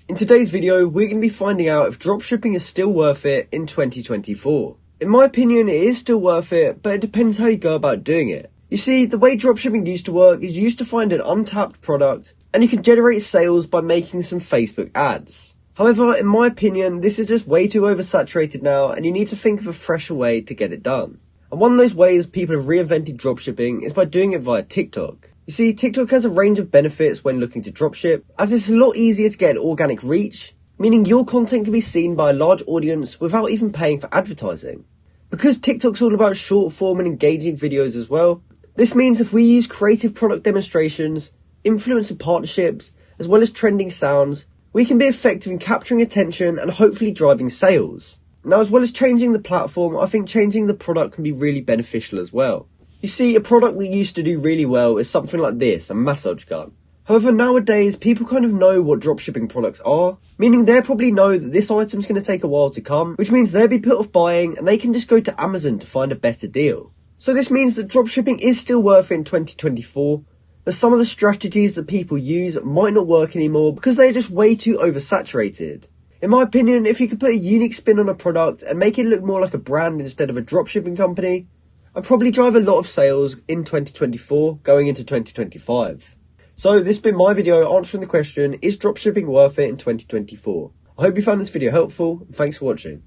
In today's video, we're going to be finding out if dropshipping is still worth it in 2024. In my opinion, it is still worth it, but it depends how you go about doing it. You see, the way dropshipping used to work is you used to find an untapped product and you can generate sales by making some Facebook ads. However, in my opinion, this is just way too oversaturated now and you need to think of a fresher way to get it done. And one of those ways people have reinvented dropshipping is by doing it via TikTok. You see, TikTok has a range of benefits when looking to dropship, as it's a lot easier to get an organic reach, meaning your content can be seen by a large audience without even paying for advertising. Because TikTok's all about short form and engaging videos as well, this means if we use creative product demonstrations, influencer partnerships, as well as trending sounds, we can be effective in capturing attention and hopefully driving sales. Now, as well as changing the platform, I think changing the product can be really beneficial as well. You see, a product that used to do really well is something like this, a massage gun. However, nowadays, people kind of know what dropshipping products are, meaning they probably know that this item's going to take a while to come, which means they'll be put off buying and they can just go to Amazon to find a better deal. So this means that dropshipping is still worth it in 2024, but some of the strategies that people use might not work anymore because they're just way too oversaturated. In my opinion, if you could put a unique spin on a product and make it look more like a brand instead of a dropshipping company, I'd probably drive a lot of sales in 2024 going into 2025. So this has been my video answering the question, is dropshipping worth it in 2024? I hope you found this video helpful and thanks for watching.